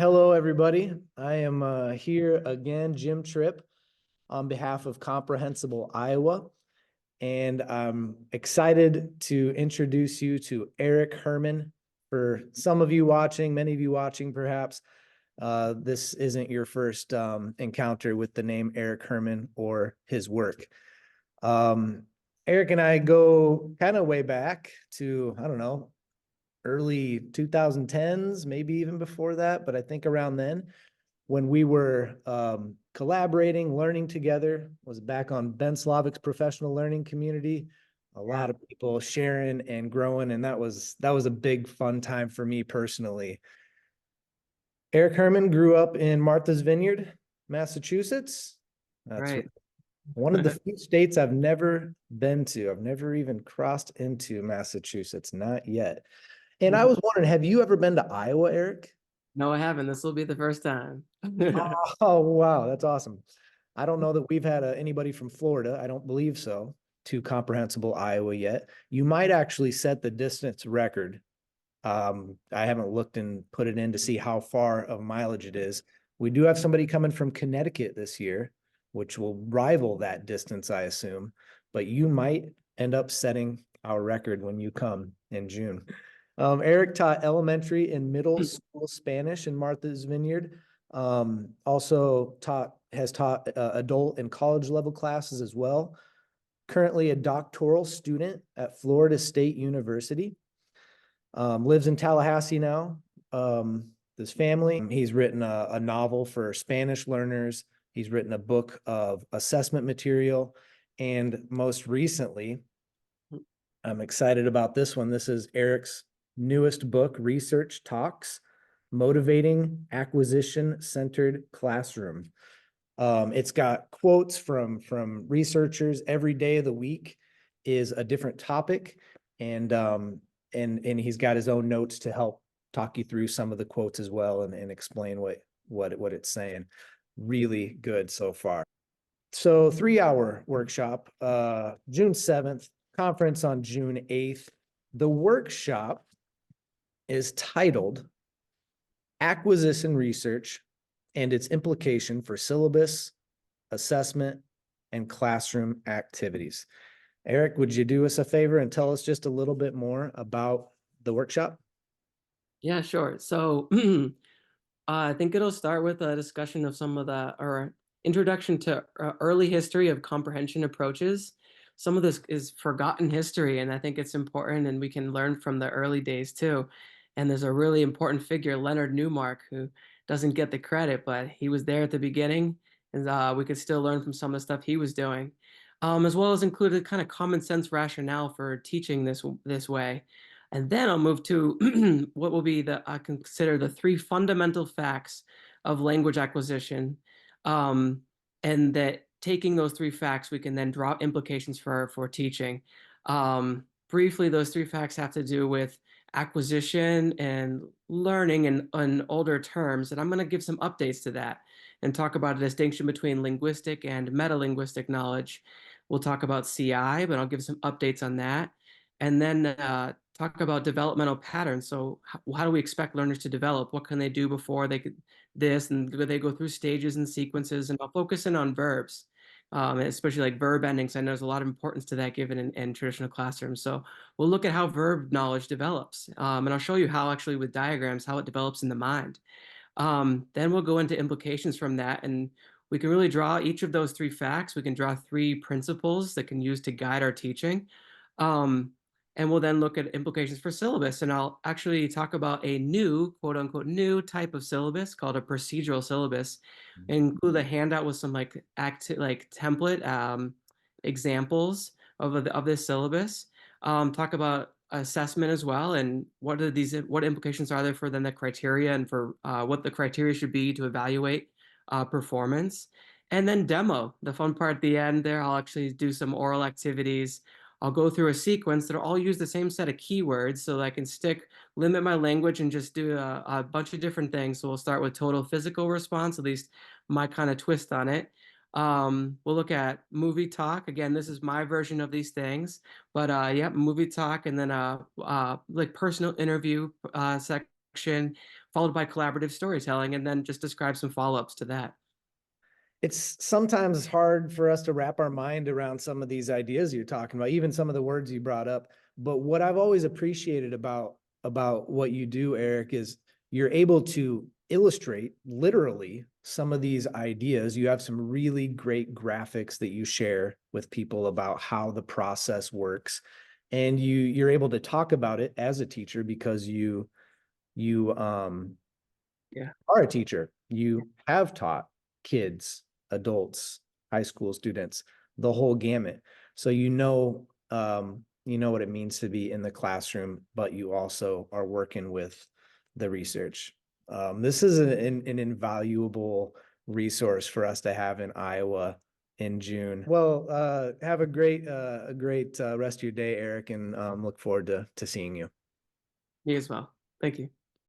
Hello, everybody. I am here again, Jim Tripp, on behalf of Comprehensible Iowa, and I'm excited to introduce you to Eric Herman. For some of you watching, many of you watching perhaps, this isn't your first encounter with the name Eric Herman or his work. Eric and I go kind of way back to, I don't know, early 2010s, maybe even before that, but I think around then when we were collaborating, learning together, was back on Ben Slavick's professional learning community. A lot of people sharing and growing, and that was a big fun time for me personally. Eric Herman grew up in Martha's Vineyard, Massachusetts. That's Right. one of the few states I've never been to. I've never even crossed into Massachusetts, not yet. And I was wondering, have you ever been to Iowa, Eric? No, I haven't. This will be the first time. Oh, wow, that's awesome. I don't know that we've had anybody from Florida. I don't believe so, to Comprehensible Iowa yet. You might actually set the distance record. I haven't looked and put it in to see how far of mileage it is. We do have somebody coming from Connecticut this year, which will rival that distance, I assume. But you might end up setting our record when you come in June. Eric taught elementary and middle school Spanish in Martha's Vineyard. Also has taught adult and college level classes as well. Currently a doctoral student at Florida State University. Lives in Tallahassee now. His family. He's written a novel for Spanish learners. He's written a book of assessment material. And most recently, I'm excited about this one. This is Eric's newest book, Research Talks, Motivating Acquisition-Centered Classroom. It's got quotes from researchers every day of the week is a different topic. And he's got his own notes to help talk you through some of the quotes as well and explain what it's saying. Really good so far. So 3-hour workshop, June 7th, conference on June 8th. The workshop is titled Acquisition Research and its Implication for Syllabus, Assessment, and Classroom Activities. Eric, would you do us a favor and tell us just a little bit more about the workshop? Yeah, sure. So I think it'll start with a discussion of some of the, or introduction to early history of comprehension approaches. Some of this is forgotten history, and I think it's important, and we can learn from the early days too. And there's a really important figure, Leonard Newmark, who doesn't get the credit, but he was there at the beginning, and we could still learn from some of the stuff he was doing, as well as include a kind of common sense rationale for teaching this way. And then I'll move to what will be I consider the three fundamental facts of language acquisition. And that taking those three facts, we can then draw implications for teaching. Briefly, those three facts have to do with acquisition and learning in older terms. And I'm going to give some updates to that and talk about a distinction between linguistic and metalinguistic knowledge. We'll talk about CI, but I'll give some updates on that. And then talk about developmental patterns. So how do we expect learners to develop? What can they do before they could this? And do they go through stages and sequences? And I'll focus in on verbs, especially like verb endings. I know there's a lot of importance to that given in traditional classrooms. So we'll look at how verb knowledge develops. And I'll show you how actually with diagrams, how it develops in the mind. Then we'll go into implications from that. And we can really draw each of those three facts. We can draw three principles that can use to guide our teaching. And we'll then look at implications for syllabus. And I'll actually talk about a new, quote unquote, new type of syllabus called a procedural syllabus, and include a handout with some like template examples of this syllabus. Talk about assessment as well, and what implications are there for then the criteria and for what the criteria should be to evaluate performance. And then demo, the fun part at the end there, I'll actually do some oral activities. I'll go through a sequence that all use the same set of keywords so that I can limit my language and just do a bunch of different things. So we'll start with total physical response, at least my kind of twist on it. We'll look at movie talk. Again, this is my version of these things, but yeah, movie talk, and then like personal interview section. followed by collaborative storytelling, and then just describe some follow-ups to that. It's sometimes hard for us to wrap our mind around some of these ideas you're talking about, even some of the words you brought up. But what I've always appreciated about what you do, Eric, is you're able to illustrate literally some of these ideas. You have some really great graphics that you share with people about how the process works. And you're able to talk about it as a teacher because you Yeah. are a teacher. You have taught kids, adults, high school students, the whole gamut. So you know what it means to be in the classroom, but you also are working with the research. This is an invaluable resource for us to have in Iowa in June. Well, have a great rest of your day, Eric, and look forward to seeing you. Me as well. Thank you.